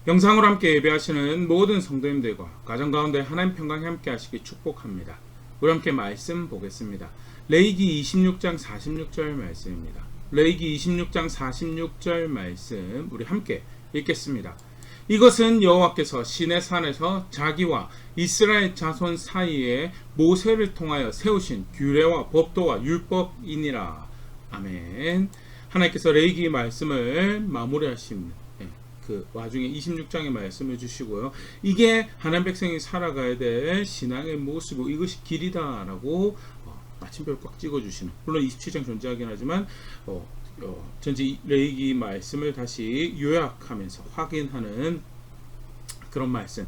영상으로 함께 예배하시는 모든 성도님들과 가정 가운데 하나님 평강이 함께 하시기 축복합니다. 우리 함께 말씀 보겠습니다. 레위기 26장 46절 말씀입니다. 레위기 26장 46절 말씀 우리 함께 읽겠습니다. 이것은 여호와께서 시내산에서 자기와 이스라엘 자손 사이에 모세를 통하여 세우신 규례와 법도와 율법이니라. 아멘. 하나님께서 레위기 말씀을 마무리하십니다. 그 와중에 26장의 말씀을 주시고요. 이게 하나님 백성이 살아가야 될 신앙의 모습이고 이것이 길이다라고 마침표를 꽉 찍어주시는, 물론 27장 존재하긴 하지만 전체 레위기 말씀을 다시 요약하면서 확인하는 그런 말씀,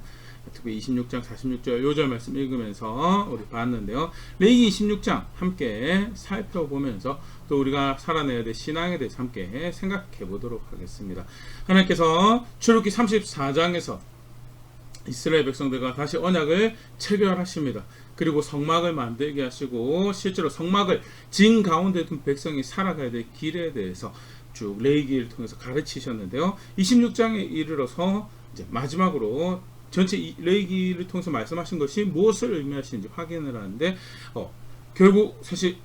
특히 26장 46절 요절 말씀 읽으면서 우리 봤는데요. 레위기 26장 함께 살펴보면서 또 우리가 살아내야 될 신앙에 대해서 함께 생각해 보도록 하겠습니다. 하나님께서 출애굽기 34장에서 이스라엘 백성들과 다시 언약을 체결하십니다. 그리고 성막을 만들게 하시고 실제로 성막을 진 가운데 둔 백성이 살아가야 될 길에 대해서 쭉 레위기를 통해서 가르치셨는데요. 26장에 이르러서 이제 마지막으로 전체 레위기를 통해서 말씀하신 것이 무엇을 의미하시는지 확인을 하는데 결국 사실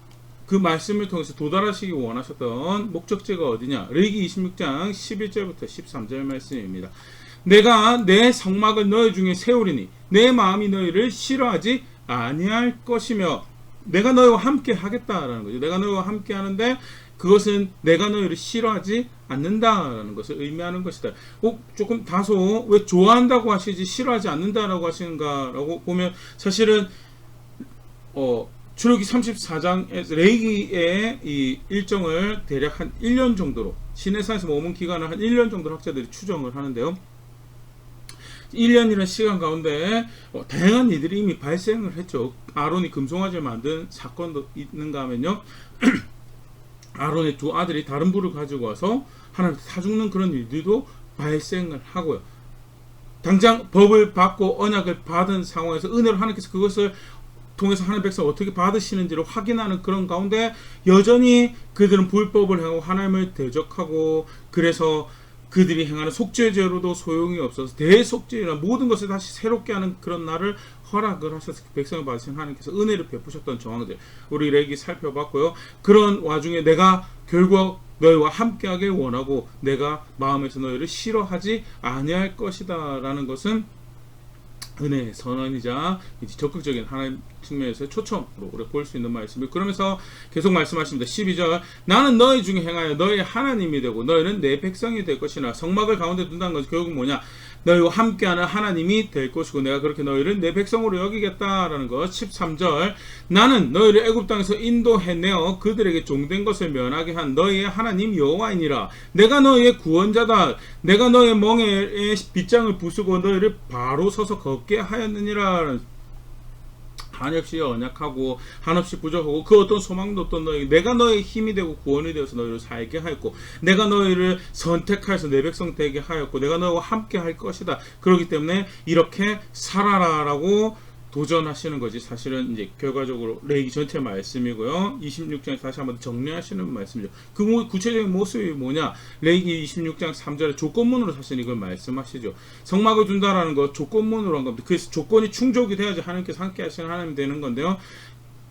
그 말씀을 통해서 도달하시기 원하셨던 목적지가 어디냐? 레위기 26장 11절부터 13절 말씀입니다. 내가 내 성막을 너희 중에 세우리니 내 마음이 너희를 싫어하지 아니할 것이며 내가 너희와 함께 하겠다라는 거죠. 내가 너희와 함께 하는데 그것은 내가 너희를 싫어하지 않는다라는 것을 의미하는 것이다. 조금 다소 왜 좋아한다고 하시지 싫어하지 않는다라고 하시는가라고 보면 사실은 출애굽기 34장에서 레위기의 이 일정을 대략 한 1년 정도로 시내산에서 머문 기간을 한 1년 정도로 학자들이 추정을 하는데요. 1년이라는 시간 가운데 다양한 일들이 이미 발생을 했죠. 아론이 금송아지를 만든 사건도 있는가 하면요. 아론의 두 아들이 다른 불을 가지고 와서 하나님께 타 죽는 그런 일들도 발생을 하고요. 당장 법을 받고 언약을 받은 상황에서 은혜로 하나님께서 그것을 통해서 하나님 백성을 어떻게 받으시는지를 확인하는 그런 가운데 여전히 그들은 불법을 행하고 하나님을 대적하고 그래서 그들이 행하는 속죄제로도 소용이 없어서 대속죄나 모든 것을 다시 새롭게 하는 그런 날을 허락을 하셔서 백성을 받으신 하나님께서 은혜를 베푸셨던 정황들 우리 레위기 살펴봤고요. 그런 와중에 내가 결국 너희와 함께하길 원하고 내가 마음에서 너희를 싫어하지 아니할 것이다 라는 것은 은혜의 선언이자 적극적인 하나님 측면에서 초점으로 우리가 볼 수 있는 말씀을 그러면서 계속 말씀하십니다. 12절 나는 너희 중에 행하여 너희의 하나님이 되고 너희는 내 백성이 될 것이나 성막을 가운데 둔다는 것이 결국 뭐냐? 너희와 함께하는 하나님이 될 것이고 내가 그렇게 너희를 내 백성으로 여기겠다라는 것. 13절 나는 너희를 애굽 땅에서 인도해내어 그들에게 종된 것을 면하게 한 너희의 하나님 여호와이니라. 내가 너희의 구원자다. 내가 너희의 멍에의 빗장을 부수고 너희를 바로 서서 걷게 하였느니라. 한없이 연약하고 한없이 부족하고 그 어떤 소망도 없던 너희 내가 너의 힘이 되고 구원이 되어서 너희를 살게 하였고 내가 너희를 선택하여서 내 백성 되게 하였고 내가 너희와 함께 할 것이다. 그렇기 때문에 이렇게 살아라라고 도전하시는 거지. 사실은 이제 결과적으로 레위기 전체 말씀이고요. 26장에 다시 한번 정리하시는 말씀이죠. 그 구체적인 모습이 뭐냐? 레위기 26장 3절에 조건문으로 사실 이걸 말씀하시죠. 성막을 준다라는 거 조건문으로 한 겁니다. 그래서 조건이 충족이 돼야지 하나님께서 함께 하시는 하나님 되는 건데요.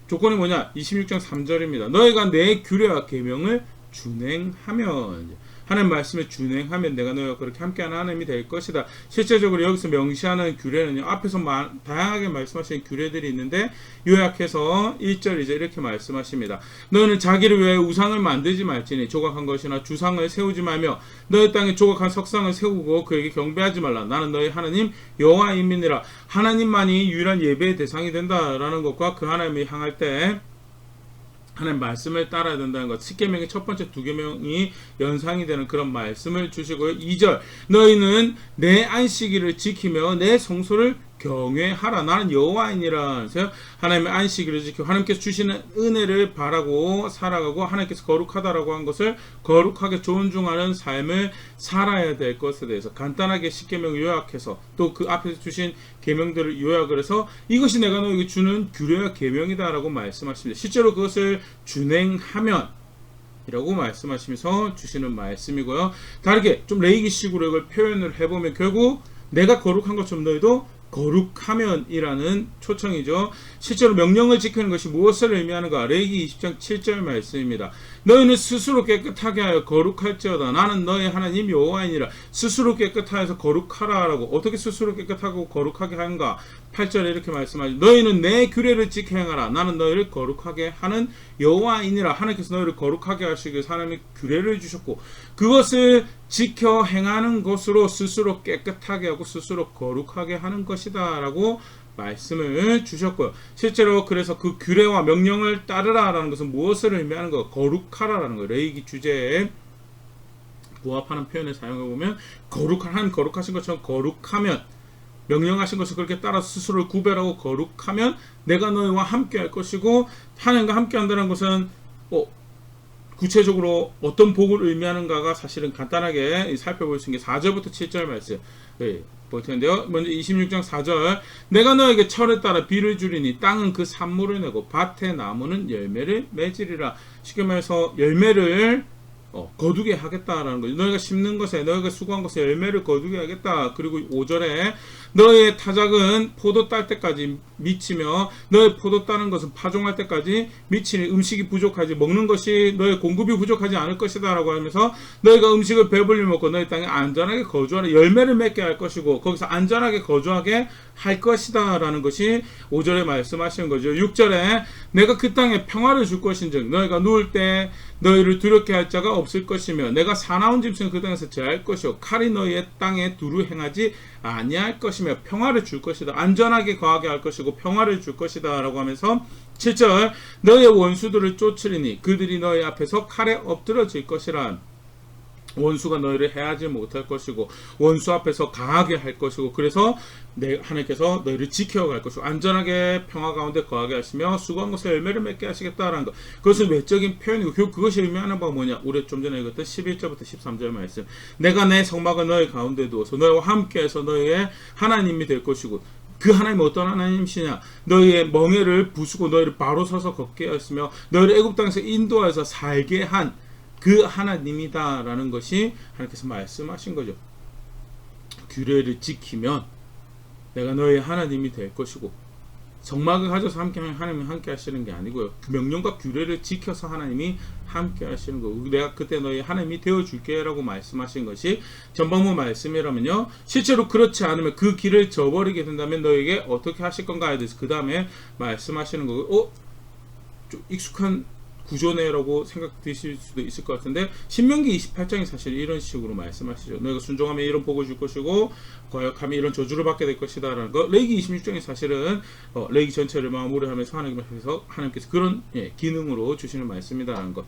조건이 뭐냐? 26장 3절입니다. 너희가 내 규례와 계명을 준행하면 하나님 말씀에 준행하면 내가 너희와 그렇게 함께하는 하나님이 될 것이다. 실제적으로 여기서 명시하는 규례는요. 앞에서 다양하게 말씀하시는 규례들이 있는데 요약해서 1절 이제 이렇게 말씀하십니다. 너희는 자기를 위해 우상을 만들지 말지니 조각한 것이나 주상을 세우지 말며 너희 땅에 조각한 석상을 세우고 그에게 경배하지 말라. 나는 너희 하나님 여호와임이니라. 하나님만이 유일한 예배의 대상이 된다라는 것과 그 하나님을 향할 때 하나님 말씀을 따라야 된다는 것. 10계명의 첫 번째 2계명이 연상이 되는 그런 말씀을 주시고요. 2절 너희는 내 안식일을 지키며 내 성소를 경외하라. 나는 여호와이니라. 그래서 하나님의 안식일을 지키고 하나님께서 주시는 은혜를 바라고 살아가고 하나님께서 거룩하다라고 한 것을 거룩하게 존중하는 삶을 살아야 될 것에 대해서 간단하게 10계명을 요약해서 또 그 앞에서 주신 계명들을 요약을 해서 이것이 내가 너에게 주는 규례와 계명이다라고 말씀하십니다. 실제로 그것을 준행하면 이라고 말씀하시면서 주시는 말씀이고요. 다르게 좀 레이기식으로 이걸 표현을 해보면 결국 내가 거룩한 것처럼 너희도 거룩하면이라는 초청이죠. 실제로 명령을 지키는 것이 무엇을 의미하는가? 레위기 20장 7절 말씀입니다. 너희는 스스로 깨끗하게 하여 거룩할지어다. 나는 너희 하나님 여호와이니라. 스스로 깨끗하여서 거룩하라라고. 어떻게 스스로 깨끗하고 거룩하게 하는가? 8절에 이렇게 말씀하죠. 너희는 내 규례를 지켜 행하라. 나는 너희를 거룩하게 하는 여호와이니라. 하나님께서 너희를 거룩하게 하시기 위해서 하나님의 규례를 주셨고 그것을 지켜 행하는 것으로 스스로 깨끗하게 하고 스스로 거룩하게 하는 것이다 라고 말씀을 주셨고요. 실제로 그래서 그 규례와 명령을 따르라 라는 것은 무엇을 의미하는 거? 거룩하라 라는 거예요. 레위기 주제에 부합하는 표현을 사용해보면 거룩하신 것처럼 거룩하면 명령하신 것을 그렇게 따라 스스로를 구별하고 거룩하면 내가 너희와 함께 할 것이고 하나님과 함께 한다는 것은 구체적으로 어떤 복을 의미하는가가 사실은 간단하게 살펴볼 수 있는 게 4절부터 7절 말씀 볼 텐데요. 먼저 26장 4절 내가 너에게 철을 따라 비를 주리니 땅은 그 산물을 내고 밭의 나무는 열매를 맺으리라. 쉽게 말해서 열매를 거두게 하겠다라는 거죠. 너희가 심는 것에 너희가 수고한 것에 열매를 거두게 하겠다. 그리고 5절에 너희의 타작은 포도 딸 때까지 미치며 너희 포도 따는 것은 파종할 때까지 미치니 음식이 부족하지 먹는 것이 너희 공급이 부족하지 않을 것이다 라고 하면서 너희가 음식을 배불리 먹고 너희 땅에 안전하게 거주하는 열매를 맺게 할 것이고 거기서 안전하게 거주하게 할 것이다 라는 것이 5절에 말씀하시는 거죠. 6절에 내가 그 땅에 평화를 줄 것인즉 너희가 누울 때 너희를 두렵게 할 자가 없을 것이며 내가 사나운 짐승을 그 땅에서 제할 것이요 칼이 너희의 땅에 두루 행하지 아니할 것이며 평화를 줄 것이다. 안전하게 거하게 할 것이고 평화를 줄 것이다 라고 하면서 7절 너희의 원수들을 쫓으리니 그들이 너희 앞에서 칼에 엎드러질 것이라. 원수가 너희를 해하지 못할 것이고 원수 앞에서 강하게 할 것이고 그래서 하나님께서 너희를 지켜갈 것이고 안전하게 평화 가운데 거하게 하시며 수고한 것에 열매를 맺게 하시겠다라는 것. 그것은 외적인 표현이고 그것이 의미하는 바가 뭐냐? 우리 좀 전에 읽었던 11절부터 13절 말씀. 내가 내 성막을 너희 가운데 두어서 너희와 함께해서 너희의 하나님이 될 것이고 그 하나님은 어떤 하나님이시냐? 너희의 멍에를 부수고 너희를 바로 서서 걷게 하였으며 너희를 애굽 땅에서 인도하여서 살게 한 그 하나님이다라는 것이 하나님께서 말씀하신 거죠. 규례를 지키면 내가 너의 하나님이 될 것이고 성막을 가져서 하나님이 함께 하시는 게 아니고요. 그 명령과 규례를 지켜서 하나님이 함께 하시는 거고 내가 그때 너의 하나님이 되어줄게 라고 말씀하신 것이 전반부 말씀이라면요. 실제로 그렇지 않으면 그 길을 저버리게 된다면 너에게 어떻게 하실 건가에 대해서 그 다음에 말씀하시는 거고 좀 익숙한 구조네라고 생각되실 수도 있을 것 같은데 신명기 28장이 사실 이런 식으로 말씀하시죠. 너희가 순종하면 이런 복을 줄 것이고 거역하면 이런 저주를 받게 될 것이다 라는 거. 레위기 26장이 사실은 레위기 전체를 마무리하면서 하나님께서 그런 기능으로 주시는 말씀이다라는 것.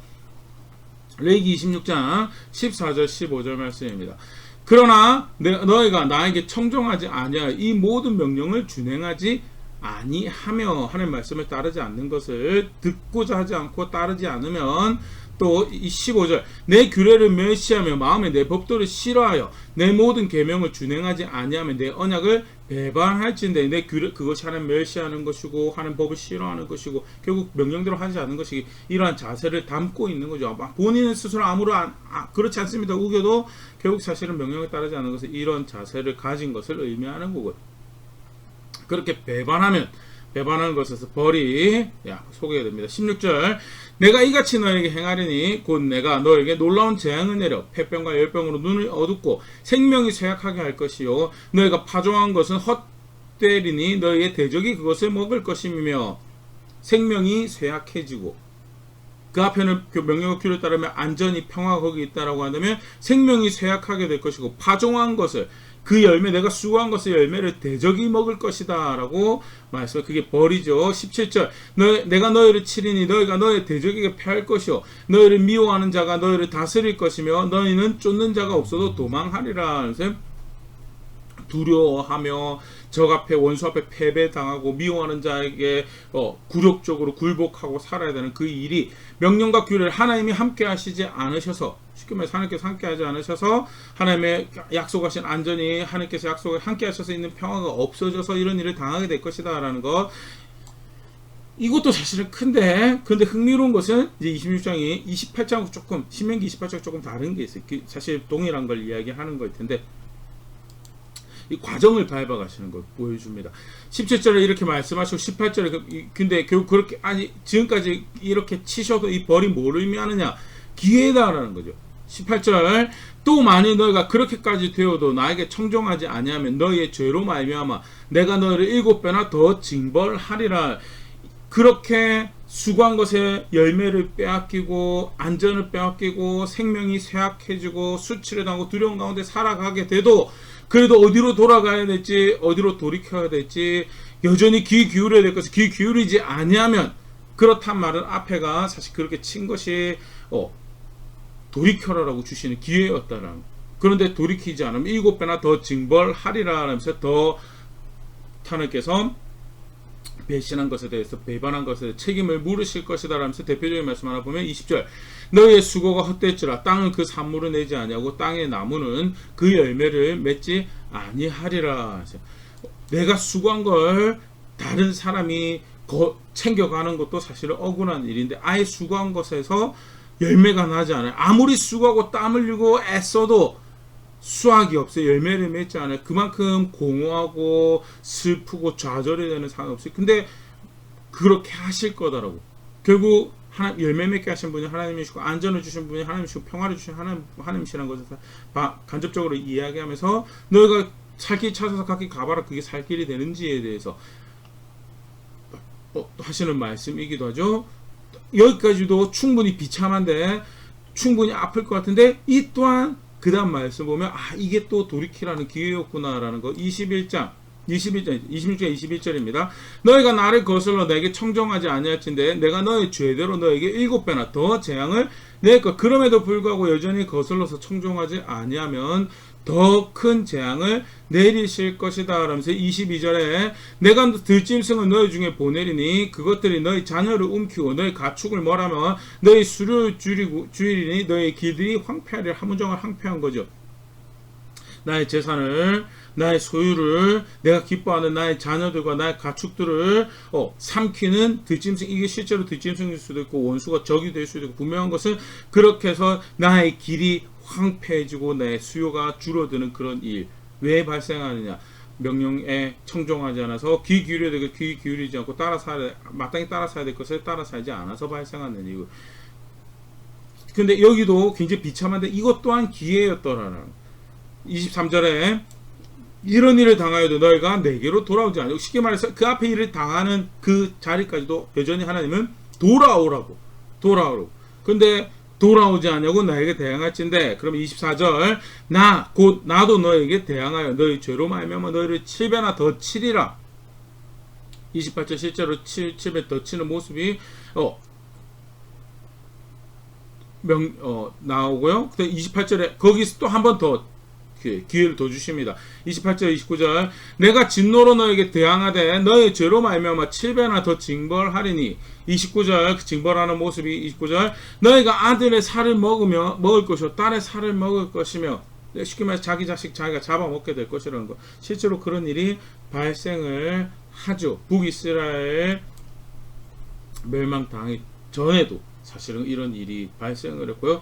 레위기 26장 14절 15절 말씀입니다. 그러나 너희가 나에게 청종하지 아니하여 이 모든 명령을 준행하지 아니하며 하나님 말씀을 따르지 않는 것을 듣고자 하지 않고 따르지 않으면 또 15절 내 규례를 멸시하며 마음에 내 법도를 싫어하여 내 모든 계명을 준행하지 아니하며 내 언약을 배반할진대. 내 규례 그것이 하나님 멸시하는 것이고 하나님 법을 싫어하는 것이고 결국 명령대로 하지 않는 것이 이러한 자세를 담고 있는 거죠. 본인은 스스로 아무런 그렇지 않습니다. 우겨도 결국 사실은 명령을 따르지 않는 것은 이런 자세를 가진 것을 의미하는 거고요. 그렇게 배반하는 것에서 벌이 소개가 됩니다. 16절 내가 이같이 너에게 행하리니 곧 내가 너에게 놀라운 재앙을 내려 폐병과 열병으로 눈을 어둡고 생명이 쇠약하게 할 것이요 너희가 파종한 것은 헛되리니 너희의 대적이 그것을 먹을 것이며 생명이 쇠약해지고 그 앞에는 명령과 규례를 따르면 안전히 평화가 거기 있다라고 한다면 생명이 쇠약하게 될 것이고 파종한 것을 그 열매 내가 수고한 것의 열매를 대적이 먹을 것이다 라고 말씀. 그게 벌이죠. 17절 내가 너희를 치리니 너희가 너의 대적에게 패할 것이요 너희를 미워하는 자가 너희를 다스릴 것이며 너희는 쫓는 자가 없어도 도망하리라. 두려워하며 적 앞에 원수 앞에 패배당하고 미워하는 자에게 굴욕적으로 굴복하고 살아야 되는 그 일이 명령과 규례를 하나님이 함께 하시지 않으셔서 쉽게 말해서 하나님께서 함께 하지 않으셔서 하나님의 약속하신 안전히 하나님께서 약속을 함께 하셔서 있는 평화가 없어져서 이런 일을 당하게 될 것이다 라는 것. 이것도 사실은 큰데, 근데 흥미로운 것은 이제 26장이 28장하고 조금, 신명기 28장 조금 다른 게 있어요. 사실 동일한 걸 이야기하는 거일 텐데, 이 과정을 밟아가시는 걸 보여줍니다. 17절에 이렇게 말씀하시고 18절에 근데 결국 그렇게 아니 지금까지 이렇게 치셔도 이 벌이 뭘 의미하느냐? 기회다라는 거죠. 18절 또 만일 너희가 그렇게까지 되어도 나에게 청종하지 아니하면 너희의 죄로 말미암아 내가 너희를 7배나 더 징벌하리라. 그렇게 수고한 것에 열매를 빼앗기고 안전을 빼앗기고 생명이 쇠약해지고 수치를 당하고 두려움 가운데 살아가게 돼도 그래도 어디로 돌아가야 될지 어디로 돌이켜야 될지 여전히 귀 기울여야 될 것을 귀 기울이지 아니하면 그렇단 말은 앞에가 사실 그렇게 친 것이 돌이켜라라고 주시는 기회였다라는. 그런데 돌이키지 않으면 7배나 더 징벌하리라 하면서 더 하나님께서 배신한 것에 대해서 배반한 것에 대해서 책임을 물으실 것이다 라면서 대표적인 말씀 하나 보면 20절 너희의 수고가 헛됐지라 땅은 그 산물을 내지 아니하고 땅의 나무는 그 열매를 맺지 아니하리라. 내가 수고한 걸 다른 사람이 챙겨가는 것도 사실은 억울한 일인데 아예 수고한 것에서 열매가 나지 않아요. 아무리 수고하고 땀 흘리고 애써도 수확이 없어요. 열매를 맺지 않아요. 그만큼 공허하고 슬프고 좌절이 되는 상황이 없어요. 근데 그렇게 하실 거다라고. 결국 하나님 열매 맺게 하신 분이 하나님이시고 안전을 주신 분이 하나님이시고 평화를 주신 하나님이시라는 것을 간접적으로 이야기하면서 너희가 살 길 찾아서 각기 가봐라. 그게 살 길이 되는지에 대해서 하시는 말씀이기도 하죠. 여기까지도 충분히 비참한데 충분히 아플 것 같은데 이 또한 그 다음 말씀 보면 이게 또 돌이키라는 기회였구나라는 거. 26장 21절입니다. 너희가 나를 거슬러 내게 청정하지 아니할진대 내가 너희 죄대로 너에게 7배나 더 재앙을 낼 것. 그럼에도 불구하고 여전히 거슬러서 청정하지 아니하면 더 큰 재앙을 내리실 것이다 라면서 22절에 내가 들짐승을 너희 중에 보내리니 그것들이 너희 자녀를 움키고 너희 가축을 멀하면 너희 수를 줄이니 너희 길들이 황폐하리라. 함정을 황폐한 거죠. 나의 재산을 나의 소유를 내가 기뻐하는 나의 자녀들과 나의 가축들을 삼키는 들짐승. 이게 실제로 들짐승일 수도 있고 원수가 적이 될 수도 있고 분명한 것은 그렇게 해서 나의 길이 황폐해지고 내 수요가 줄어드는 그런 일. 왜 발생하느냐? 명령에 청종하지 않아서 귀 기울여야 되고 귀 기울이지 않고 마땅히 따라 사야 될 것을 따라 살지 않아서 발생하는 이유. 근데 여기도 굉장히 비참한데 이것 또한 기회였더라는. 23절에 이런 일을 당하여도 너희가 내게로 돌아오지 않고 쉽게 말해서 그 앞에 일을 당하는 그 자리까지도 여전히 하나님은 돌아오라고. 근데 돌아오지 않냐고 나에게 대항할진대. 그럼 24절 나도 너에게 대항하여 너희 죄로 말미암아 너희를 7배나 더 치리라. 28절 실제로 7배 더 치는 모습이 나오고요. 28절에 거기서 또 한 번 더 기회를 더 주십니다. 28절 29절 내가 진노로 너에게 대항하되 너의 죄로 말미암아 7배나 더 징벌하리니. 29절 그 징벌하는 모습이 29절 너희가 아들의 살을 먹을 것이요 딸의 살을 먹을 것이며 쉽게 말해서 자기 자식 자기가 잡아먹게 될 것이라는 거. 실제로 그런 일이 발생을 하죠. 북이스라엘 멸망당하기 전에도 사실은 이런 일이 발생을 했고요.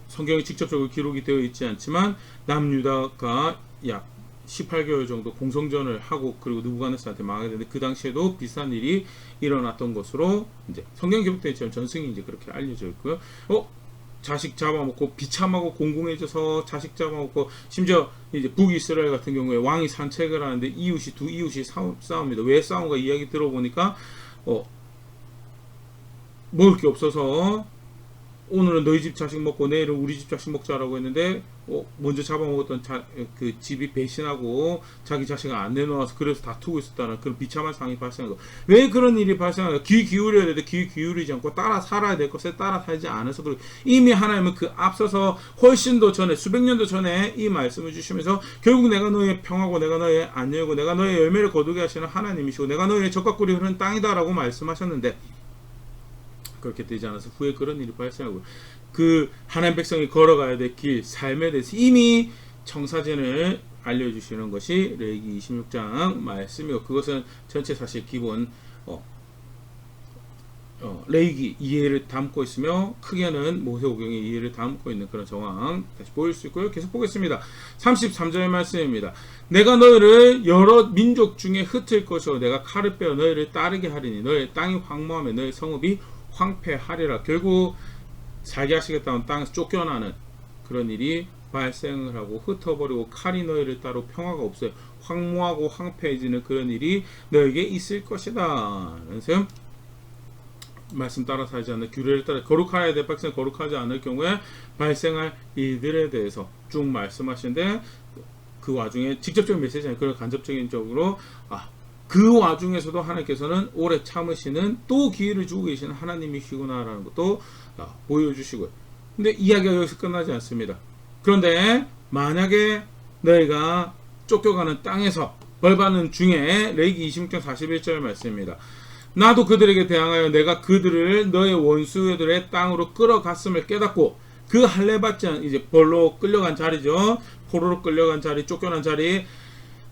성경에 직접적으로 기록이 되어 있지 않지만 남유다가 약 18개월 정도 공성전을 하고 그리고 느부갓네살한테 망하게 되는데 그 당시에도 비슷한 일이 일어났던 것으로 이제 성경 기록되어 있지만 전승이 이제 그렇게 알려져 있고요. 자식 잡아먹고 비참하고 공공해져서 자식 잡아먹고 심지어 이제 북이스라엘 같은 경우에 왕이 산책을 하는데 두 이웃이 싸웁니다. 왜 싸운가 이야기 들어보니까 먹을 게 없어서 오늘은 너희 집 자식 먹고 내일은 우리 집 자식 먹자라고 했는데 먼저 잡아먹었던 그 집이 배신하고 자기 자식을 안 내놓아서 그래서 다투고 있었다는 그런 비참한 상황이 발생한 거. 왜 그런 일이 발생하냐? 귀 기울여야 되는데 귀 기울이지 않고 따라 살아야 될 것에 따라 살지 않아서 그리고 이미 하나님은 그 앞서서 훨씬 더 전에 수백 년도 전에 이 말씀을 주시면서 결국 내가 너의 평화고 내가 너의 안녕이고 내가 너의 열매를 거두게 하시는 하나님이시고 내가 너의 젖과 꿀이 흐르는 땅이다라고 말씀하셨는데 그렇게 되지 않아서 후에 그런 일이 발생하고 그 하나님 백성이 걸어가야 될 길, 삶에 대해서 이미 청사진을 알려주시는 것이 레위기 26장 말씀이고 그것은 전체 사실 기본 레위기 이해를 담고 있으며 크게는 모세오경의 이해를 담고 있는 그런 정황 다시 보일 수 있고요. 계속 보겠습니다. 33절의 말씀입니다. 내가 너희를 여러 민족 중에 흩을 것이요 내가 칼을 빼어 너희를 따르게 하리니 너희 땅이 황무하며 너희 성읍이 황폐하리라. 결국 살게 하시겠다는 땅에서 쫓겨나는 그런 일이 발생을 하고 흩어버리고 칼이 너희를 따로 평화가 없어요. 황무하고 황폐해지는 그런 일이 너에게 있을 것이다. 그래서 말씀 따라 살지 않는 규례를 따라 거룩하여야 될 백성 거룩하지 않을 경우에 발생할 일들에 대해서 쭉 말씀하시는데 그 와중에 직접적인 메시지 아니고 그런 간접적인 쪽으로 그 와중에서도 하나님께서는 오래 참으시는 또 기회를 주고 계시는 하나님이시구나라는 것도 보여주시고요. 근데 이야기가 여기서 끝나지 않습니다. 그런데 만약에 너희가 쫓겨가는 땅에서 벌받는 중에 레위기 26장 41절 말씀입니다. 나도 그들에게 대항하여 내가 그들을 너의 원수들의 땅으로 끌어갔음을 깨닫고 그 할례받지 않은 이제 벌로 끌려간 자리죠. 포로로 끌려간 자리, 쫓겨난 자리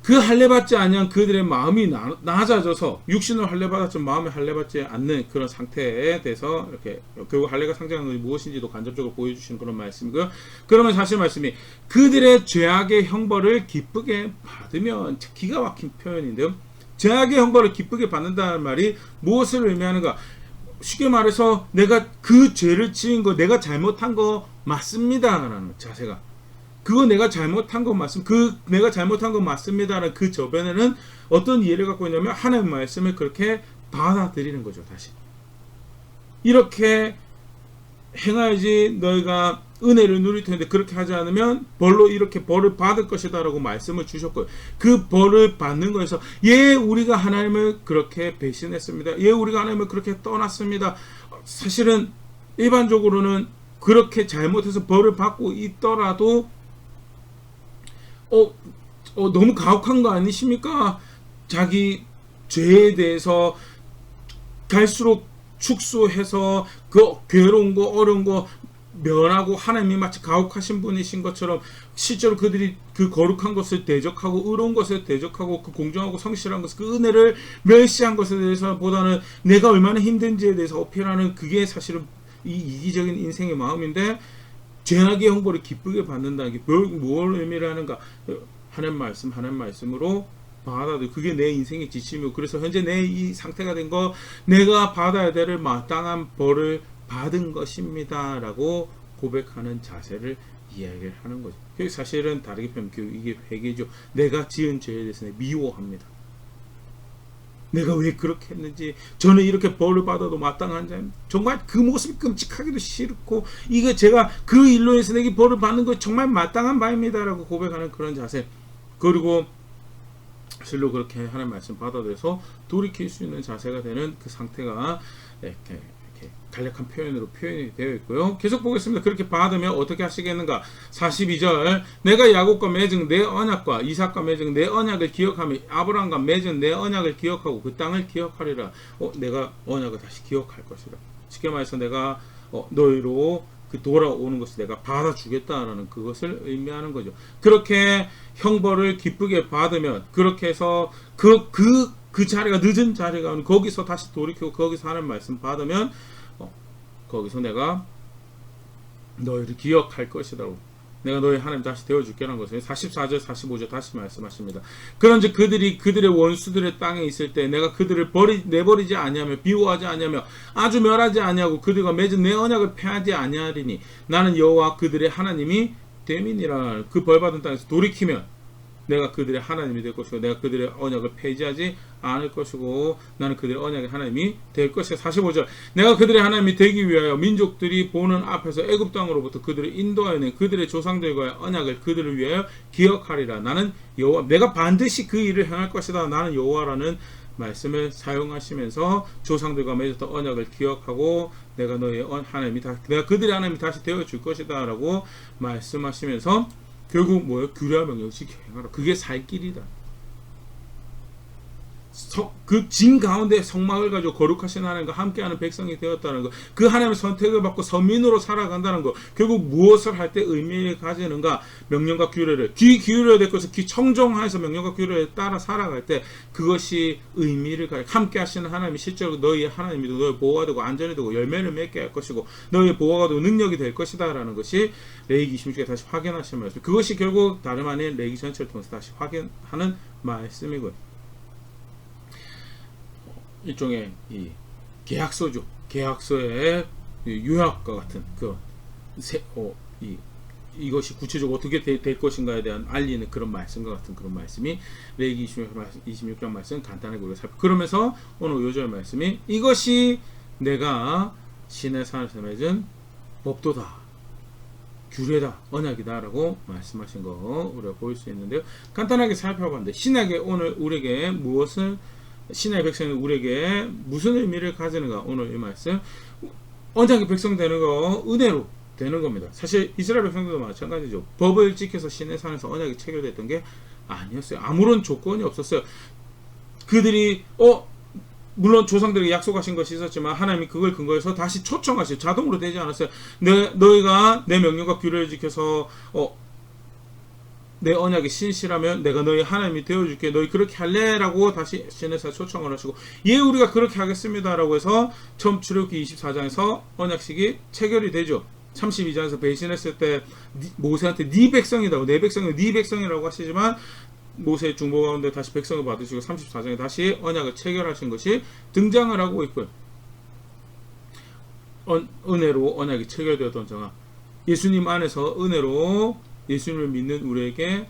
그 할례받지 아니한 그들의 마음이 낮아져서 육신으로 할례받았지만 마음이 할례받지 않는 그런 상태에 대해서 이렇게 결국 할례가 상징하는 것이 무엇인지도 간접적으로 보여주시는 그런 말씀이고요. 그러면 사실 말씀이 그들의 죄악의 형벌을 기쁘게 받으면 기가 막힌 표현인데요. 죄악의 형벌을 기쁘게 받는다는 말이 무엇을 의미하는가? 쉽게 말해서 내가 그 죄를 지은 거 내가 잘못한 거 맞습니다 라는 자세가 그거 내가 잘못한 거 내가 잘못한 거 맞습니다라는 그 저변에는 어떤 이해를 갖고 있냐면 하나님의 말씀을 그렇게 받아들이는 거죠. 다시 이렇게 행하야지 너희가 은혜를 누릴 텐데 그렇게 하지 않으면 벌로 이렇게 벌을 받을 것이다 라고 말씀을 주셨고요. 그 벌을 받는 거에서 우리가 하나님을 그렇게 배신했습니다. 우리가 하나님을 그렇게 떠났습니다. 사실은 일반적으로는 그렇게 잘못해서 벌을 받고 있더라도 너무 가혹한 거 아니십니까? 자기 죄에 대해서 갈수록 축소해서 그 괴로운 거 어려운 거 면하고 하나님이 마치 가혹하신 분이신 것처럼 실제로 그들이 그 거룩한 것을 대적하고 의로운 것을 대적하고 그 공정하고 성실한 것을 그 은혜를 멸시한 것에 대해서 보다는 내가 얼마나 힘든지에 대해서 어필하는 그게 사실은 이 이기적인 인생의 마음인데 죄악의 형벌을 기쁘게 받는다는 게 뭘 의미를 하는가? 하나님 말씀으로 받아들 그게 내 인생의 지침이고 그래서 현재 내 이 상태가 된 거 내가 받아야 될 마땅한 벌을 받은 것입니다 라고 고백하는 자세를 이야기를 하는 거죠. 사실은 다르게 표현하면 이게 회개죠. 내가 지은 죄에 대해서 미워합니다. 내가 왜 그렇게 했는지 저는 이렇게 벌을 받아도 마땅한 자입니다. 정말 그 모습이 끔찍하기도 싫고 이게 제가 그 일로 해서 내게 벌을 받는 거 정말 마땅한 바입니다 라고 고백하는 그런 자세 그리고 실로 그렇게 하나님 말씀 받아들여서 돌이킬 수 있는 자세가 되는 그 상태가 이렇게 간략한 표현으로 표현이 되어 있고요. 계속 보겠습니다. 그렇게 받으면 어떻게 하시겠는가? 42절 내가 야곱과 맺은 내 언약과 이삭과 맺은 내 언약을 기억하며 아브라함과 맺은 내 언약을 기억하고 그 땅을 기억하리라. 내가 언약을 다시 기억할 것이다. 쉽게 말해서 내가 너희로 그 돌아오는 것을 내가 받아주겠다라는 그것을 의미하는 거죠. 그렇게 형벌을 기쁘게 받으면 그렇게 해서 그 자리가 늦은 자리가 거기서 다시 돌이키고 거기서 하는 말씀 받으면 거기서 내가 너희를 기억할 것이다. 내가 너희 하나님 다시 되어줄게라는 것을 44절 45절 다시 말씀하십니다. 그런즉 그들이 그들의 원수들의 땅에 있을 때 내가 그들을 내버리지 아니하며 비호하지 아니하며 아주 멸하지 아니하고 그들과 맺은 내 언약을 폐하지 아니하리니 나는 여호와 그들의 하나님이 됨이니라. 그 벌받은 땅에서 돌이키면 내가 그들의 하나님이 될 것이고 내가 그들의 언약을 폐지하지 않을 것이고 나는 그들의 언약의 하나님이 될 것이다. 45절 내가 그들의 하나님이 되기 위하여 민족들이 보는 앞에서 애굽 땅으로부터 그들을 인도하여 낸 그들의 조상들과의 언약을 그들을 위하여 기억하리라. 나는 여호와 내가 반드시 그 일을 행할 것이다. 나는 여호와라는 말씀을 사용하시면서 조상들과 맺었던 언약을 기억하고 내가 너의 하나님이 내가 그들의 하나님이 다시 되어줄 것이다 라고 말씀하시면서 결국 규례와 명령을 지켜 행하라. 그게 살 길이다. 그 진 가운데 성막을 가지고 거룩하신 하나님과 함께하는 백성이 되었다는 것, 그 하나님의 선택을 받고 서민으로 살아간다는 것, 결국 무엇을 할 때 의미를 가지는가? 명령과 규례를 귀 기울여야 될 것을 귀 청정하여서 명령과 규례에 따라 살아갈 때 그것이 의미를 가지고 함께하시는 하나님이 실제로 너희의 하나님이 너희 보호가 되고 안전이 되고 열매를 맺게 할 것이고 너희의 보호가 되고 능력이 될 것이다 라는 것이 레위기 26에 다시 확인하신 말씀. 그것이 결국 다름 아닌 레위기 전체를 통해서 다시 확인하는 말씀이고요. 일종의 이 계약서죠. 계약서의 요약과 같은 이것이 구체적으로 어떻게 될 것인가에 대한 알리는 그런 말씀과 같은 그런 말씀이 레위기 26장 말씀 간단하게 우리가 살펴. 그러면서 오늘 요절 말씀이 이것이 내가 시내산에서 맺은 법도다, 규례다, 언약이다라고 말씀하신 거 우리가 볼 수 있는데요. 간단하게 살펴봤는데 신약에 오늘 우리에게 무엇을 신의 백성이 우리에게 무슨 의미를 가지는가? 오늘 이 말씀 언약의 백성 되는 거 은혜로 되는 겁니다. 사실 이스라엘 백성들도 마찬가지죠. 법을 지켜서 신의 산에서 언약이 체결됐던 게 아니었어요. 아무런 조건이 없었어요. 그들이 물론 조상들에게 약속하신 것이 있었지만 하나님이 그걸 근거해서 다시 초청하시죠. 자동으로 되지 않았어요. 너희가 내 명령과 규례를 지켜서 내 언약이 신실하면 내가 너희 하나님이 되어줄게. 너희 그렇게 할래? 라고 다시 시내사 초청을 하시고 예 우리가 그렇게 하겠습니다 라고 해서 처음 출애굽기 24장에서 언약식이 체결이 되죠. 32장에서 배신했을 때 모세한테 네 백성이라고, 내 백성이 네 백성이라고 하시지만 모세의 중보 가운데 다시 백성을 받으시고 34장에 다시 언약을 체결하신 것이 등장을 하고 있고요. 은혜로 언약이 체결되었던 정황, 예수님 안에서 은혜로 예수님을 믿는 우리에게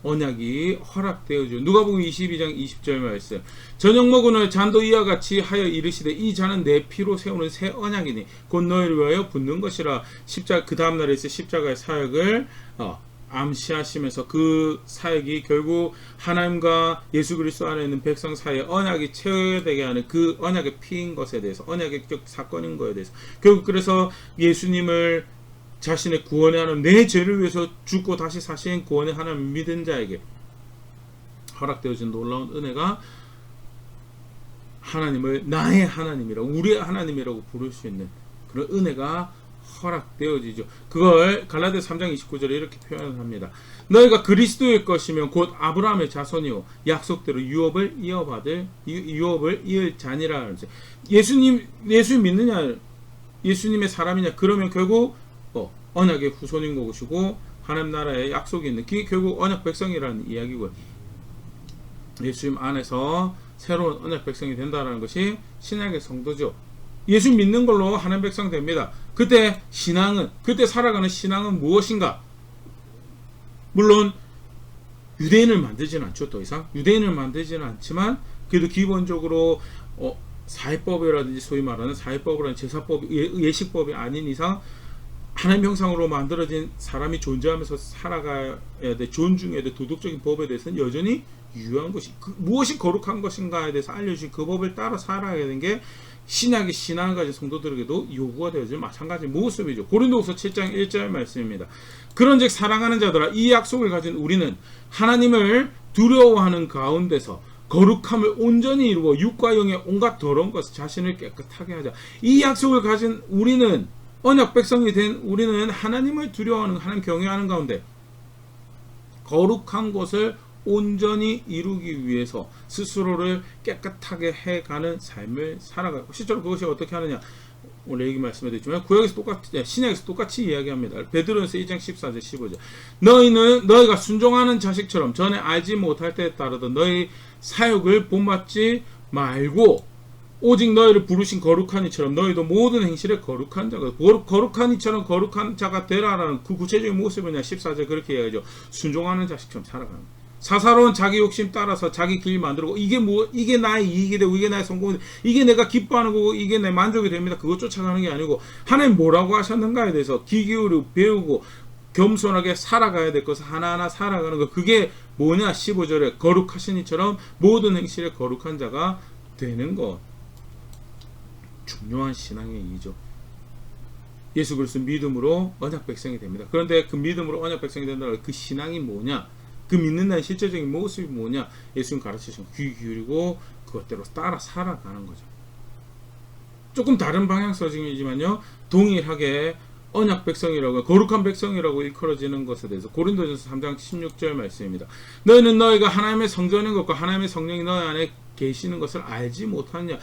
언약이 허락되어져. 누가복음 22장 20절 말씀. 저녁 먹으나 잔도 이와 같이 하여 이르시되 이 잔은 내 피로 세우는 새 언약이니 곧 너희를 위하여 붓는 것이라. 그 다음날에 있을 십자가의 사역을 암시하시면서 그 사역이 결국 하나님과 예수 그리스도 안에 있는 백성 사이에 언약이 체결되게 하는 그 언약의 피인 것에 대해서, 언약의 사건인 것에 대해서 결국 그래서 예수님을 자신의 구원의 하나님, 내 죄를 위해서 죽고 다시 사신 구원의 하나님 믿은 자에게 허락되어진 놀라운 은혜가 하나님을 나의 하나님이라고, 우리의 하나님이라고 부를 수 있는 그런 은혜가 허락되어지죠. 그걸 갈라디아 3장 29절에 이렇게 표현합니다. 너희가 그리스도의 것이면 곧 아브라함의 자손이요 약속대로 유업을 이을 자니라. 예수님 믿느냐, 예수님의 사람이냐, 그러면 결국 언약의 후손인 것이고 하나님 나라에 약속이 있는, 그게 결국 언약 백성이라는 이야기고요. 예수님 안에서 새로운 언약 백성이 된다는 것이 신약의 성도죠. 예수 믿는 걸로 하나님 백성 됩니다. 그때 살아가는 신앙은 무엇인가? 물론 유대인을 만들지는 않죠. 더 이상 유대인을 만들지는 않지만 그래도 기본적으로 사회법이라든지 소위 말하는 사회법이라는 제사법, 예식법이 아닌 이상 하나님 형상으로 만들어진 사람이 존재하면서 살아가야 돼, 존중해야 돼 도덕적인 법에 대해서는 여전히 유효한 것이, 무엇이 거룩한 것인가에 대해서 알려주신 그 법을 따라 살아야 되는 게 신약의 신앙을 가진 성도들에게도 요구가 되어지는 마찬가지 모습이죠. 고린도후서 7장 1절 말씀입니다. 그런즉 사랑하는 자들아, 이 약속을 가진 우리는 하나님을 두려워하는 가운데서 거룩함을 온전히 이루어 육과 영의 온갖 더러운 것을 자신을 깨끗하게 하자. 이 약속을 가진 우리는, 언약 백성이 된 우리는 하나님을 두려워하는, 하나님 경외하는 가운데 거룩한 것을 온전히 이루기 위해서 스스로를 깨끗하게 해가는 삶을 살아가고, 실제로 그것이 어떻게 하느냐, 오늘 얘기 말씀해 드렸지만 구약에서 똑같이, 신약에서 똑같이 이야기합니다. 베드로전서 2장 14절 15절. 너희가 순종하는 자식처럼 전에 알지 못할 때에 따르던 너희 사역을 본받지 말고 오직 너희를 부르신 거룩한 이처럼 너희도 모든 행실에 거룩한 자가, 거룩한 이처럼 거룩한 자가 되라라는 그 구체적인 모습이냐. 14절 그렇게 이야기하죠. 순종하는 자식처럼 살아가는 거예요. 사사로운 자기 욕심 따라서 자기 길 만들고 이게 나의 이익이 되고 이게 나의 성공이 되고 이게 내가 기뻐하는 거고 이게 내 만족이 됩니다. 그거 쫓아가는 게 아니고 하나님 뭐라고 하셨는가에 대해서 귀 기울이고 배우고 겸손하게 살아가야 될 것을 하나하나 살아가는 거. 그게 뭐냐. 15절에 거룩하신 이처럼 모든 행실에 거룩한 자가 되는 것. 중요한 신앙의 이유죠. 예수 그리스도 믿음으로 언약 백성이 됩니다. 그런데 그 믿음으로 언약 백성이 된다는 그 신앙이 뭐냐? 그 믿는다는 실제적인 모습이 뭐냐? 예수님 가르치신 귀 기울이고 그것대로 따라 살아가는 거죠. 조금 다른 방향성이지만요, 동일하게 언약 백성이라고, 거룩한 백성이라고 일컬어지는 것에 대해서 고린도전서 3장 16절 말씀입니다. 너희는 너희가 하나님의 성전인 것과 하나님의 성령이 너희 안에 계시는 것을 알지 못하느냐.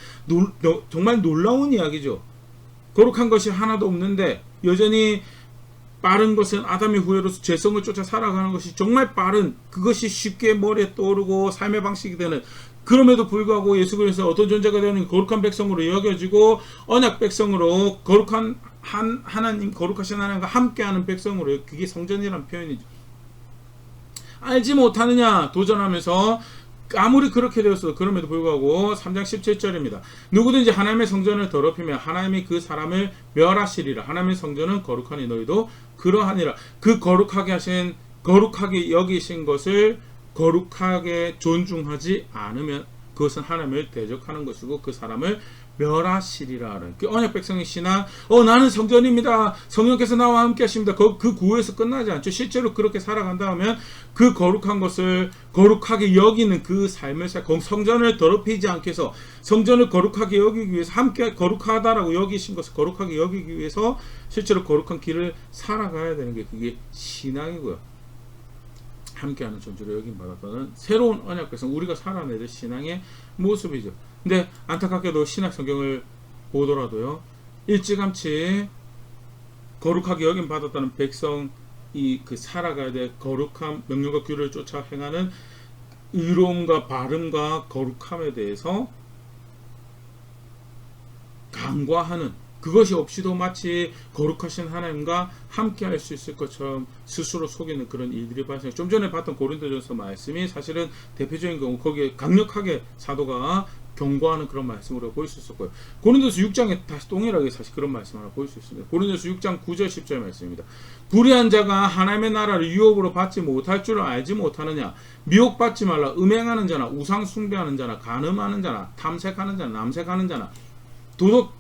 정말 놀라운 이야기죠. 거룩한 것이 하나도 없는데 여전히 빠른 것은 아담의 후예로서 죄성을 쫓아 살아가는 것이 정말 빠른, 그것이 쉽게 머리에 떠오르고 삶의 방식이 되는, 그럼에도 불구하고 예수 그리스도는 어떤 존재가 되는 거룩한 백성으로 여겨지고 언약 백성으로 거룩한 하나님, 거룩하신 하나님과 함께하는 백성으로, 그게 성전이라는 표현이죠. 알지 못하느냐 도전하면서 아무리 그렇게 되었어도 그럼에도 불구하고 3장 17절입니다. 누구든지 하나님의 성전을 더럽히면 하나님이 그 사람을 멸하시리라. 하나님의 성전은 거룩하니 너희도 그러하니라. 그 거룩하게 여기신 것을 거룩하게 존중하지 않으면 그것은 하나님을 대적하는 것이고 그 사람을 멸하시리라. 그 언약 백성의 신앙, 나는 성전입니다, 성령께서 나와 함께 하십니다, 그 구호에서 끝나지 않죠. 실제로 그렇게 살아간다 하면 그 거룩한 것을 거룩하게 여기는 그 삶을 성전을 더럽히지 않게 해서, 성전을 거룩하게 여기기 위해서, 함께 거룩하다라고 여기신 것을 거룩하게 여기기 위해서 실제로 거룩한 길을 살아가야 되는 게 그게 신앙이고요. 함께하는 존재로 여김받았다는 새로운 언약 백성, 우리가 살아내야 될 신앙의 모습이죠. 근데 안타깝게도 신약 성경을 보더라도요, 일찌감치 거룩하게 여김받았다는 백성이 그 살아가야 될 거룩함, 명령과 규례를 쫓아 행하는 의로움과 바름과 거룩함에 대해서 간과하는, 그것이 없이도 마치 거룩하신 하나님과 함께 할 수 있을 것처럼 스스로 속이는 그런 일들이 발생. 좀 전에 봤던 고린도전서 말씀이 사실은 대표적인 경우, 거기에 강력하게 사도가 경고하는 그런 말씀으로 보일 수 있었고요. 고린도서 6장에 다시 동일하게 사실 그런 말씀 하나 보일 수 있습니다. 고린도서 6장 9절 10절 말씀입니다. 불의한 자가 하나님의 나라를 유업으로 받지 못할 줄을 알지 못하느냐. 미혹받지 말라. 음행하는 자나 우상 숭배하는 자나 간음하는 자나 탐색하는 자나 남색하는 자나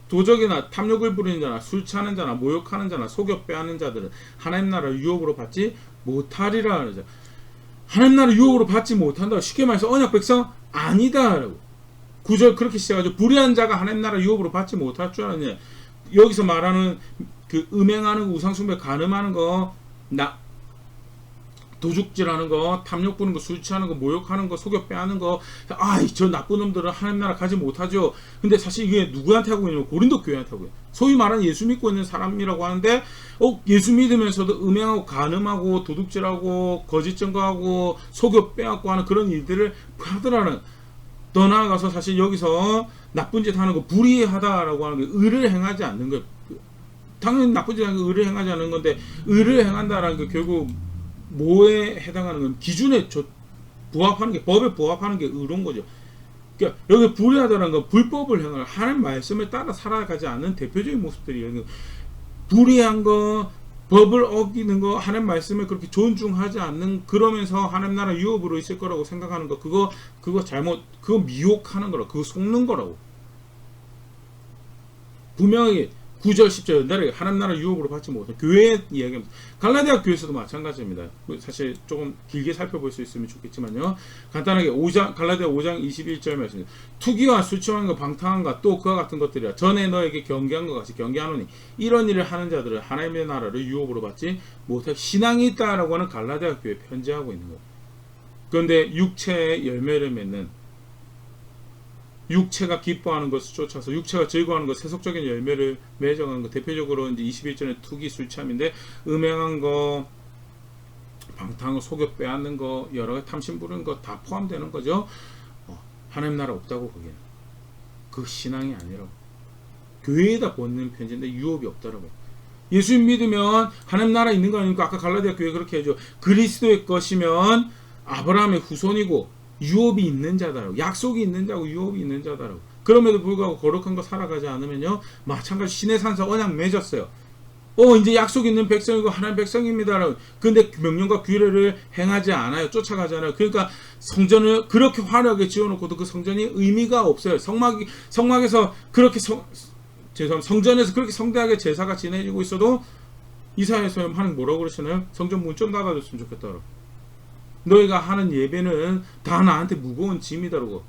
도적이나 탐욕을 부리는 자나 술 취하는 자나 모욕하는 자나 속여 빼앗는 자들은 하나님 나라를 유업으로 받지 못하리라. 그러죠. 하나님 나라를 유업으로 받지 못한다. 쉽게 말해서 언약 백성 아니다 라고. 9절 그렇게 시작하죠. 불의한 자가 하나님 나라 유업으로 받지 못할 줄 아느냐. 여기서 말하는 그 음행하는 거, 우상숭배, 간음하는 거, 도둑질하는 거, 탐욕 부는 거, 술 취하는 거, 모욕하는 거, 속여 빼앗는 거, 저 나쁜 놈들은 하나님 나라 가지 못하죠. 근데 사실 이게 누구한테 하고 있냐면 고린도 교회한테 하고 있어요. 소위 말하는 예수 믿고 있는 사람이라고 하는데 예수 믿으면서도 음행하고 간음하고 도둑질하고 거짓 증거하고 속여 빼앗고 하는 그런 일들을 하더라는. 더 나아가서 사실 여기서 나쁜 짓 하는 거, 불의하다라고 하는 게 의를 행하지 않는 거예요. 당연히 나쁜 짓 하는 거 의를 행하지 않는 건데, 의를 행한다라는 게 결국 뭐에 해당하는 건 기준에 부합하는 게, 법에 부합하는 게 의로운 거죠. 그러니까 여기 불의하다는 건 불법을 행하는, 하나님 말씀을 따라 살아가지 않는 대표적인 모습들이에요. 불의한 거, 법을 어기는 거, 하나님 말씀을 그렇게 존중하지 않는, 그러면서 하나님 나라 유업으로 있을 거라고 생각하는 거, 그거 잘못, 그거 미혹하는 거라고, 그거 속는 거라고. 분명히 9절 10절 연달에 하나님 나라 유업으로 받지 못한 교회 이야기입니다. 갈라디아 교회에서도 마찬가지입니다. 사실 조금 길게 살펴볼 수 있으면 좋겠지만요, 간단하게 갈라디아 5장 21절 말씀입니다. 투기와 술 취하는 것, 방탕한 것, 또 그와 같은 것들이라 전에 너에게 경계한 것 같이 경계하노니 이런 일을 하는 자들은 하나님의 나라를 유업으로 받지 못할 신앙이 있다라고 하는 갈라디아 교회에 편지하고 있는 거예요. 그런데 육체의 열매를 맺는, 육체가 기뻐하는 것을 쫓아서 육체가 즐거워하는 것, 세속적인 열매를 맺어가는 것, 대표적으로 이제 21절에 투기, 술 취함인데, 음행한 거, 방탕한 거, 속여 빼앗는 거, 여러 가지 탐심 부르는 거 다 포함되는 거죠. 하나님 나라 없다고 거기는. 그 신앙이 아니라고. 교회에다 보내는 편지인데 유업이 없다라고. 예수 믿으면 하나님 나라 있는 거 아닙니까? 아까 갈라디아 교회 그렇게 해줘. 그리스도의 것이면 아브라함의 후손이고 유업이 있는 자다라고, 약속이 있는 자고 유업이 있는 자다라고. 그럼에도 불구하고 거룩한 거 살아가지 않으면요, 마찬가지 신의 산서 언약 맺었어요. 이제 약속 있는 백성이고 하나님 백성입니다라고. 근데 명령과 규례를 행하지 않아요. 쫓아가지 않아요. 그러니까 성전을 그렇게 화려하게 지어놓고도 그 성전이 의미가 없어요. 성막에서 그렇게 성전에서 그렇게 성대하게 제사가 지내지고 있어도 이사야서 하나님 뭐라고 그러시나요? 성전 문 좀 닫아줬으면 좋겠다라고. 너희가 하는 예배는 다 나한테 무거운 짐이다라고.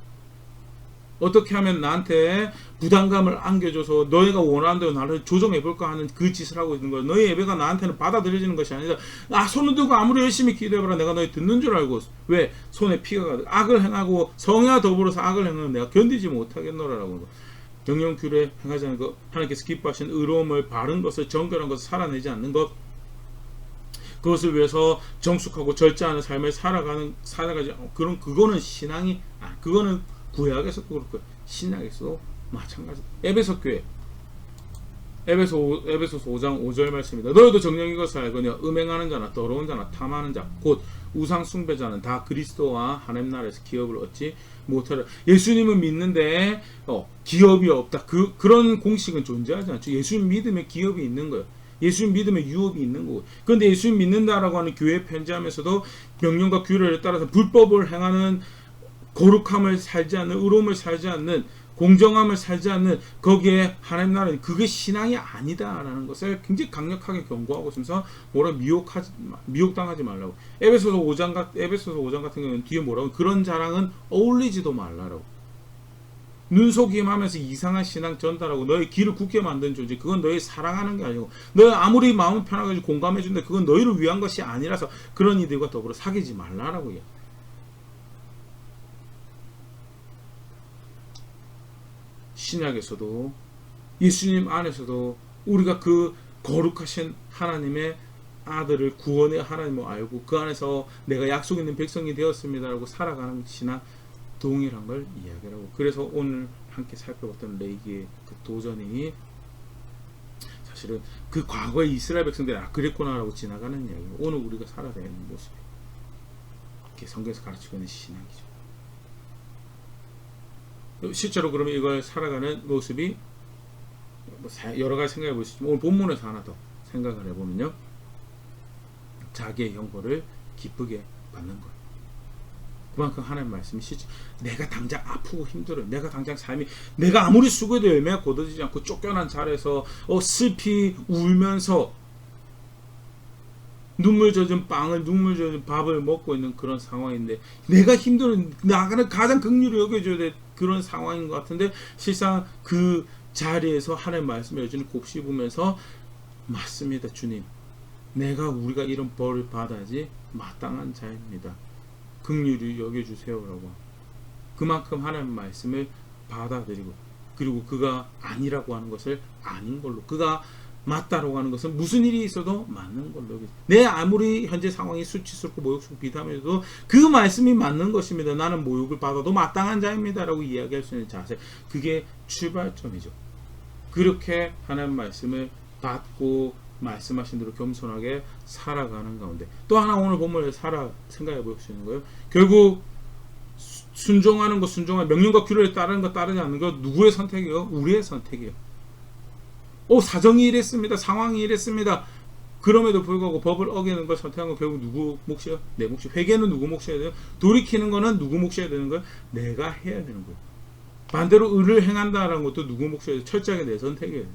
어떻게 하면 나한테 부담감을 안겨줘서 너희가 원하는 대로 나를 조정해볼까 하는 그 짓을 하고 있는 거야. 너희 예배가 나한테는 받아들여지는 것이 아니라 손을 들고 아무리 열심히 기도해봐라 내가 너희 듣는 줄 알고. 왜? 손에 피가 가득 악을 행하고 성의와 더불어서 악을 행하면 내가 견디지 못하겠노라라고. 경영 규례 행하지 않는 것, 하나님께서 기뻐하신 의로움을, 바른 것을, 정결한 것을 살아내지 않는 것, 그것을 위해서 정숙하고 절제하는 삶을 살아가지 그거는 신앙이 그거는 구약에서도 그렇고 신약에서도 마찬가지. 에베소 교회 에베소서 5장 5절 말씀입니다. 너희도 정령 이것을 알거니와 음행하는 자나 더러운 자나 탐하는 자 곧 우상 숭배자는 다 그리스도와 하나님 나라에서 기업을 얻지 못하려. 예수님을 믿는데 기업이 없다. 그런 공식은 존재하지 않죠. 예수님 믿으면 기업이 있는 거예요. 예수님 믿으면 유업이 있는 거고. 그런데 예수님 믿는다라고 하는 교회 편지하면서도 명령과 규례를 따라서 불법을 행하는, 거룩함을 살지 않는, 의로움을 살지 않는, 공정함을 살지 않는, 거기에 하나님 나라는 그게 신앙이 아니다라는 것을 굉장히 강력하게 경고하고 있으면서 미혹당하지 말라고. 에베소서 5장 같은 경우는 뒤에 뭐라고? 그런 자랑은 어울리지도 말라라고. 눈속임하면서 이상한 신앙 전달하고 너희 귀를 굳게 만든 존재, 그건 너희 사랑하는 게 아니고 너희 아무리 마음 편하게 공감해 준다 그건 너희를 위한 것이 아니라서 그런 이들과 더불어 사귀지 말라라고 해요. 신약에서도 예수님 안에서도 우리가 그 거룩하신 하나님의 아들을, 구원의 하나님을 알고 그 안에서 내가 약속 있는 백성이 되었습니다라고 살아가는 신앙 동일한 걸 이야기하고. 그래서 오늘 함께 살펴봤던 레이기의 그 도전이 사실은 그 과거의 이스라엘 백성들이 그랬구나라고 지나가는 이야기고, 오늘 우리가 살아야 되는 모습이 이렇게 성경에서 가르치고 있는 신앙이죠. 실제로 그러면 이걸 살아가는 모습이 여러 가지 생각해 볼 수 있지만 오늘 본문에서 하나 더 생각을 해보면요, 자기의 형벌을 기쁘게 받는 거예요. 그만큼 하나님 말씀이 실제 내가 당장 아프고 힘들어, 내가 당장 삶이 내가 아무리 수고해도 열매가 거둬지지 않고 쫓겨난 자리에서 슬피 울면서 눈물 젖은 빵을, 눈물 젖은 밥을 먹고 있는 그런 상황인데 내가 힘들은 나가는 가장 긍휼히 여겨줘야 될 그런 상황인 것 같은데 실상 그 자리에서 하나님 말씀을 여전히 곱씹으면서 맞습니다 주님, 우리가 이런 벌을 받아야지 마땅한 자입니다. 긍휼히 여겨주세요라고. 그만큼 하나님 말씀을 받아들이고, 그리고 그가 아니라고 하는 것을 아닌 걸로, 그가 맞다라고 하는 것은 무슨 일이 있어도 맞는 걸로, 내 아무리 현재 상황이 수치스럽고 모욕스럽고 비참해도 그 말씀이 맞는 것입니다. 나는 모욕을 받아도 마땅한 자입니다 라고 이야기할 수 있는 자세, 그게 출발점이죠. 그렇게 하나님 말씀을 받고 말씀하신 대로 겸손하게 살아가는 가운데 또 하나 오늘 본문을 생각해 볼 수 있는 거예요. 결국 순종하는 것, 명령과 규례를 따르는 것, 따르지 않는 것 누구의 선택이에요? 우리의 선택이에요. 사정이 이랬습니다. 상황이 이랬습니다. 그럼에도 불구하고 법을 어기는 걸 선택한 건 결국 누구 몫이에요? 내 몫이. 회개는 누구 몫이어야 돼요? 돌이키는 거는 누구 몫이어야 되는 거예요? 내가 해야 되는 거예요. 반대로 의를 행한다라는 것도 누구 몫이어야 돼요? 철저하게 내 선택이에요.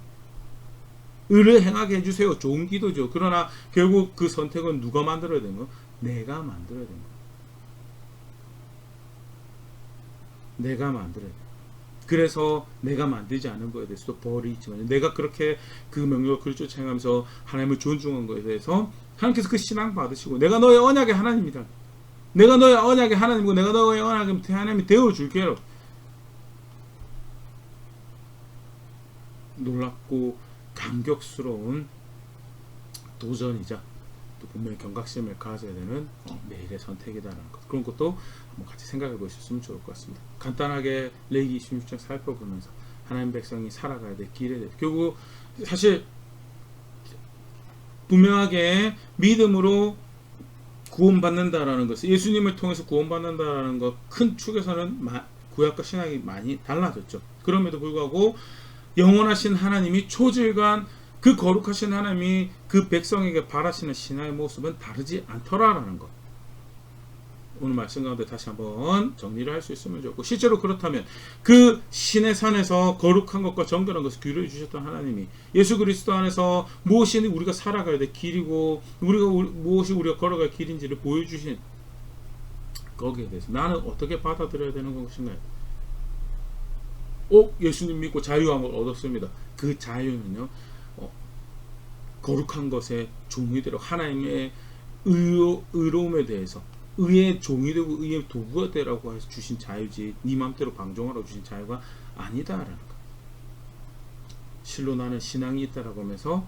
의를 행하게 해주세요. 좋은 기도죠. 그러나 결국 그 선택은 누가 만들어야 되는 거예요? 내가 만들어야 되는 거예요. 내가 만들어야 돼요. 그래서 내가 만들지 않은 것에 대해서도 벌이 있지만, 내가 그렇게 그 명령을 그를 쫓아가면서 하나님을 존중한 것에 대해서 하나님께서 그 신앙 받으시고, 내가 너의 언약의 하나님이다, 내가 너의 언약의 하나님이고 내가 너의 언약의 하나님이 되어줄게요. 놀랍고 감격스러운 도전이자 또 분명히 경각심을 가져야 되는 매일의 선택이다라는 것, 그런 것도 한번 같이 생각해 보셨으면 좋을 것 같습니다. 간단하게 레위기 26장 살펴보면서 하나님 백성이 살아가야 될 길에 대해서, 결국 사실 분명하게 믿음으로 구원받는다라는 것을, 예수님을 통해서 구원받는다라는 것, 큰 축에서는 구약과 신약이 많이 달라졌죠. 그럼에도 불구하고 영원하신 하나님이 초질간 그 거룩하신 하나님이 그 백성에게 바라시는 신앙의 모습은 다르지 않더라라는 것, 오늘 말씀 가운데 다시 한번 정리를 할 수 있으면 좋고, 실제로 그렇다면 그 신의 산에서 거룩한 것과 정결한 것을 규례해 주셨던 하나님이 예수 그리스도 안에서 무엇이 우리가 살아가야 될 길이고 무엇이 우리가 걸어갈 길인지를 보여주신 거기에 대해서 나는 어떻게 받아들여야 되는 것인가요? 예수님 믿고 자유함을 얻었습니다. 그 자유는요, 거룩한 것에 종이 되려 하나님의 의로움에 대해서 의의 종이 되고 의의 도구가 되라고 해서 주신 자유지, 네 맘대로 방종하라고 주신 자유가 아니다라는 거. 실로 나는 신앙이 있다라고 하면서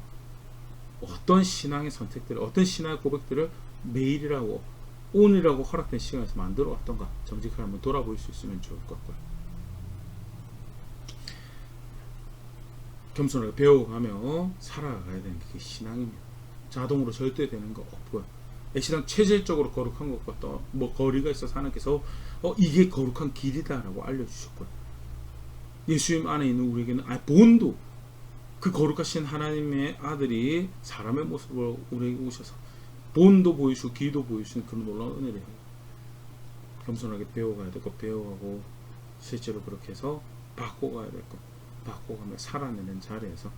어떤 신앙의 선택들을, 어떤 신앙의 고백들을 매일이라고, 오늘이라고 허락된 시간에서 만들어 왔던가 정직하게 한번 돌아볼 수 있으면 좋을 것 같고요. 겸손하게 배워가며 살아가야 되는 게 신앙입니다. 자동으로 절대 되는 거 없고요. 신앙 체질적으로 거룩한 것과 또 거리가 있어서 하나님께서 이게 거룩한 길이다라고 알려주셨고요. 예수님 안에 있는 우리에게는 본도, 그 거룩하신 하나님의 아들이 사람의 모습으로 우리에게 오셔서 본도 보이시고 길도 보이시는 그런 놀라운 은혜를 겸손하게 배워가야 되고, 배워가고 실제로 그렇게 해서 바꿔가야 될 것, 바꿔가며 살아내는 자리에서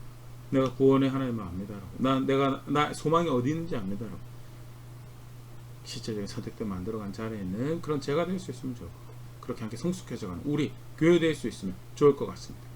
내가 구원의 하나님을 압니다라고, 나 소망이 어디 있는지 압니다라고 실제적인 선택들 만들어간 자리에 있는 그런 제가 될 수 있으면 좋을 것 같고, 그렇게 함께 성숙해져가는 우리 교회 될 수 있으면 좋을 것 같습니다.